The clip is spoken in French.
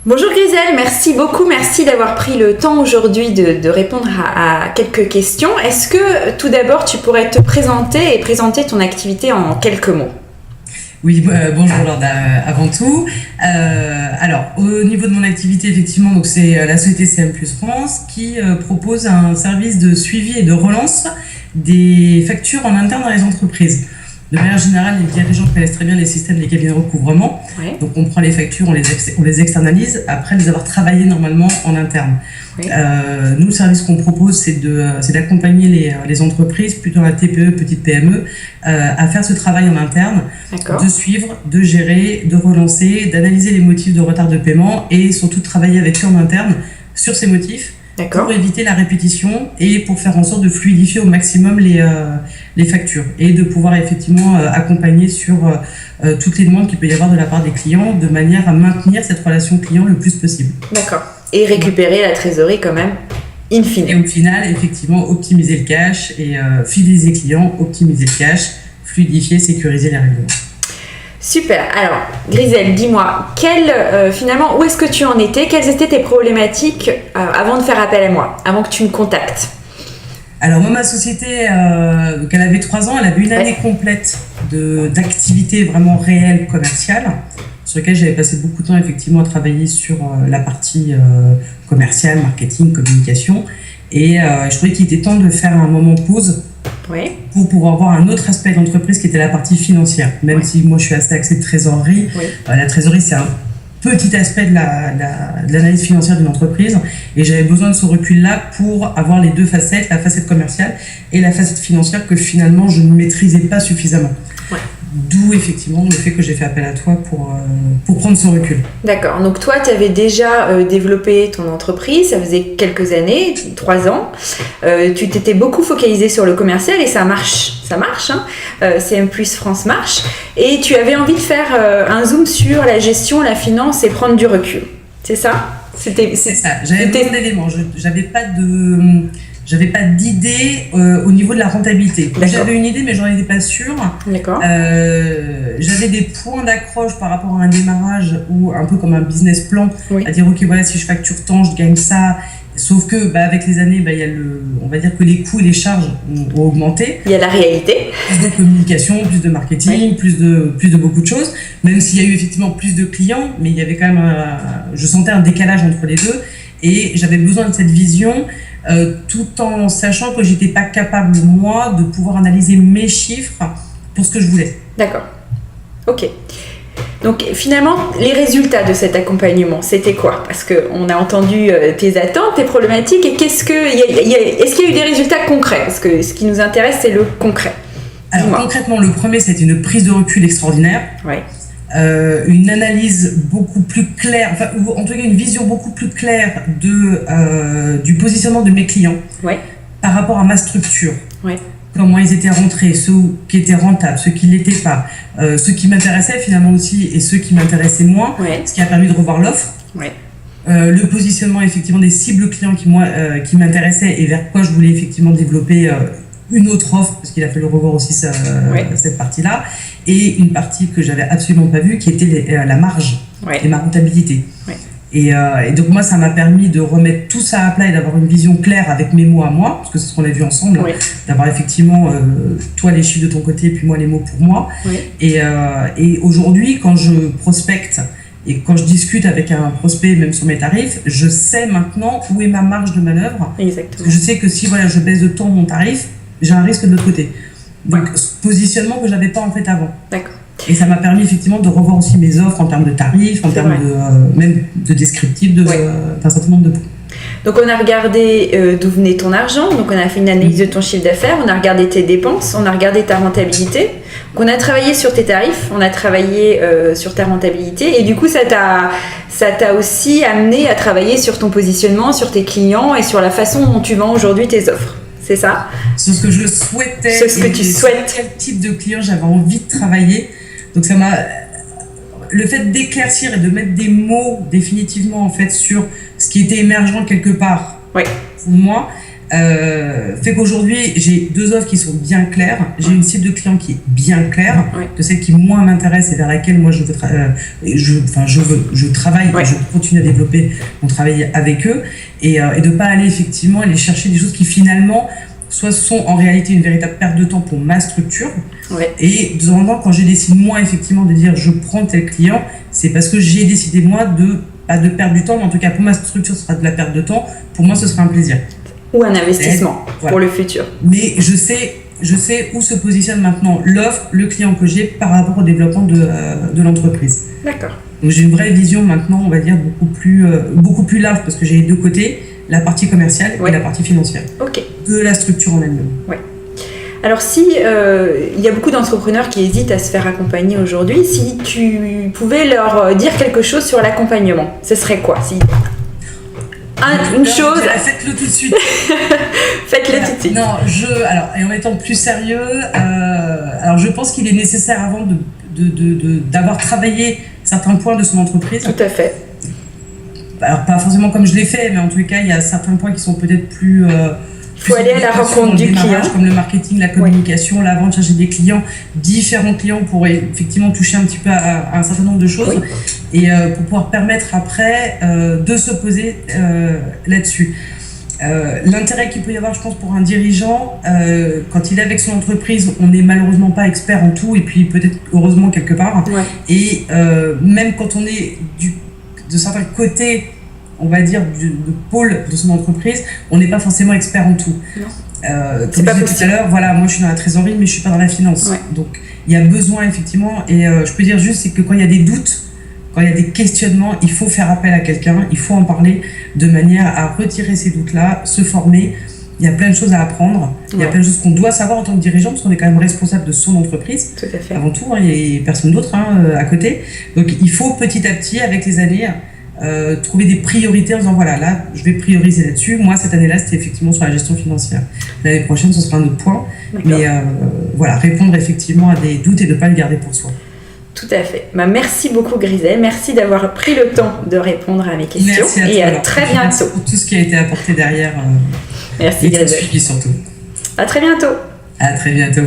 Bonjour Grisel, merci beaucoup, merci d'avoir pris le temps aujourd'hui de répondre à quelques questions. Est-ce que tout d'abord tu pourrais te présenter et présenter ton activité en quelques mots? Oui, bonjour Lorda, avant tout. Alors, au niveau de mon activité, effectivement, donc c'est la société CM Plus France qui propose un service de suivi et de relance des factures en interne dans les entreprises. De manière générale, les dirigeants connaissent très bien les systèmes des cabinets de recouvrement. Ouais. Donc, on prend les factures, on les externalise après les avoir travaillées normalement en interne. Oui. Nous, le service qu'on propose, c'est d'accompagner les entreprises, plutôt la TPE, petite PME, à faire ce travail en interne, D'accord. de suivre, de gérer, de relancer, d'analyser les motifs de retard de paiement et surtout de travailler avec eux en interne sur ces motifs. D'accord. Pour éviter la répétition et pour faire en sorte de fluidifier au maximum les factures et de pouvoir effectivement accompagner sur toutes les demandes qu'il peut y avoir de la part des clients de manière à maintenir cette relation client le plus possible. D'accord. Et récupérer la trésorerie quand même, in fine. Et au final, effectivement, optimiser le cash et fidéliser le client, optimiser le cash, fluidifier, sécuriser les règlements. Super. Alors, Grisel, dis-moi, finalement, où est-ce que tu en étais? Quelles étaient tes problématiques avant de faire appel à moi, avant que tu me contactes? Alors moi, ma société, elle avait 3 ans, elle avait une année complète d'activité vraiment réelle commerciale, sur laquelle j'avais passé beaucoup de temps effectivement à travailler sur la partie commerciale, marketing, communication. Et je trouvais qu'il était temps de faire un moment pause. Oui. Pour pouvoir voir un autre aspect de l'entreprise qui était la partie financière. Même si moi je suis assez axée de trésorerie, la trésorerie c'est un petit aspect de l'analyse financière d'une entreprise et j'avais besoin de ce recul-là pour avoir les deux facettes, la facette commerciale et la facette financière que finalement je ne maîtrisais pas suffisamment. Ouais. D'où effectivement le fait que j'ai fait appel à toi pour prendre ce recul. D'accord, donc toi tu avais déjà développé ton entreprise, ça faisait quelques années, 3 ans, tu t'étais beaucoup focalisé sur le commercial et ça marche hein. CM Plus France marche, et tu avais envie de faire un zoom sur la gestion, la finance et prendre du recul, c'est ça? C'est ça, j'avais besoin d'éléments, j'avais pas d'idée au niveau de la rentabilité. J'avais une idée, mais j'en étais pas sûre. D'accord. J'avais des points d'accroche par rapport à un démarrage ou un peu comme un business plan, à dire ok voilà, si je facture tant, je gagne ça. Sauf que avec les années, il y a on va dire que les coûts et les charges ont augmenté. Il y a la réalité. Plus de communication, plus de marketing, plus de beaucoup de choses. Même s'il y a eu effectivement plus de clients, mais il y avait quand même je sentais un décalage entre les deux et j'avais besoin de cette vision. Tout en sachant que j'étais pas capable moi de pouvoir analyser mes chiffres pour ce que je voulais. D'accord. Ok. Donc finalement, les résultats de cet accompagnement, c'était quoi? Parce qu'on a entendu tes attentes, tes problématiques, et est-ce qu'il y a eu des résultats concrets? Parce que ce qui nous intéresse, c'est le concret. Alors concrètement, le premier, c'était une prise de recul extraordinaire. Ouais. Une analyse beaucoup plus claire, ou en tout cas une vision beaucoup plus claire du positionnement de mes clients par rapport à ma structure. Ouais. Comment ils étaient rentrés, ceux qui étaient rentables, ceux qui ne l'étaient pas, ceux qui m'intéressaient finalement aussi et ceux qui m'intéressaient moins, ce qui a permis de revoir l'offre. Ouais. Le positionnement effectivement des cibles clients qui m'intéressaient et vers quoi je voulais effectivement développer une autre offre, parce qu'il a fallu revoir aussi cette partie-là, et une partie que j'avais absolument pas vue, qui était la marge et ma rentabilité. Ouais. Et donc moi, ça m'a permis de remettre tout ça à plat et d'avoir une vision claire avec mes mots à moi, parce que c'est ce qu'on a vu ensemble, d'avoir effectivement toi les chiffres de ton côté et puis moi les mots pour moi. Et aujourd'hui, quand je prospecte et quand je discute avec un prospect, même sur mes tarifs, je sais maintenant où est ma marge de manœuvre. Exactement. Parce que je sais que si je baisse de temps mon tarif, j'ai un risque de l'autre côté. Donc, ce positionnement que je n'avais pas en fait avant. D'accord. Et ça m'a permis effectivement de revoir aussi mes offres en termes de tarifs, en termes même de descriptifs, d'un certain nombre de points. Donc on a regardé d'où venait ton argent, donc on a fait une analyse de ton chiffre d'affaires, on a regardé tes dépenses, on a regardé ta rentabilité, donc on a travaillé sur tes tarifs, on a travaillé sur ta rentabilité, et du coup ça t'a aussi amené à travailler sur ton positionnement, sur tes clients et sur la façon dont tu vends aujourd'hui tes offres. C'est ça? C'est ce que je souhaitais. C'est ce que tu souhaites. Quel type de client j'avais envie de travailler. Donc ça m'a... Le fait d'éclaircir et de mettre des mots définitivement en fait sur ce qui était émergent quelque part pour moi, fait qu'aujourd'hui, j'ai 2 offres qui sont bien claires. J'ai une cible de clients qui est bien claire, de celle qui moins m'intéresse et vers laquelle moi je travaille, je continue à développer mon travail avec eux et de ne pas aller effectivement aller chercher des choses qui finalement soit sont en réalité une véritable perte de temps pour ma structure. Et de temps en temps, quand je décide moi effectivement de dire je prends tel client, c'est parce que j'ai décidé moi pas de perdre du temps, mais en tout cas pour ma structure ce sera de la perte de temps, pour moi ce sera un plaisir. Ou un investissement pour le futur. Mais je sais où se positionne maintenant l'offre, le client que j'ai par rapport au développement de l'entreprise. D'accord. Donc j'ai une vraie vision maintenant, on va dire, beaucoup plus large parce que j'ai les 2 côtés, la partie commerciale et la partie financière de la structure en elle-même. Alors si il y a beaucoup d'entrepreneurs qui hésitent à se faire accompagner aujourd'hui, si tu pouvais leur dire quelque chose sur l'accompagnement, ce serait quoi une chose. Faites-le tout de suite. Faites-le tout de suite. Non, et en étant plus sérieux, alors je pense qu'il est nécessaire avant d'avoir travaillé certains points de son entreprise. Tout à fait. Alors pas forcément comme je l'ai fait, mais en tout cas il y a certains points qui sont peut-être plus. Il faut aller à la rencontre du client. Comme le marketing, la communication, la vente, chercher des clients, différents clients pour effectivement toucher un petit peu à un certain nombre de choses et pour pouvoir permettre après de se poser là-dessus. L'intérêt qu'il peut y avoir, je pense, pour un dirigeant, quand il est avec son entreprise, on n'est malheureusement pas expert en tout et puis peut-être heureusement quelque part. Et même quand on est de certains côtés, on va dire, de pôle de son entreprise, on n'est pas forcément expert en tout. Comme je disais tout à l'heure, moi je suis dans la trésorerie, mais je ne suis pas dans la finance. Donc il y a besoin effectivement, et je peux dire juste, c'est que quand il y a des doutes, quand il y a des questionnements, il faut faire appel à quelqu'un, il faut en parler de manière à retirer ces doutes-là, se former. Il y a plein de choses à apprendre, il y a plein de choses qu'on doit savoir en tant que dirigeant, parce qu'on est quand même responsable de son entreprise. Tout à fait. Avant tout, il n'y a personne d'autre à côté. Donc il faut petit à petit, avec les années, trouver des priorités en disant là je vais prioriser là-dessus. Moi cette année-là c'était effectivement sur la gestion financière, l'année prochaine ce sera un autre point, mais répondre effectivement à des doutes et de ne pas le garder pour soi. Tout à fait. Merci beaucoup Grisel, merci d'avoir pris le temps de répondre à mes questions. Merci à toi, et à très bientôt. Merci pour tout ce qui a été apporté derrière. Merci et tout suivi surtout. À très bientôt. À très bientôt.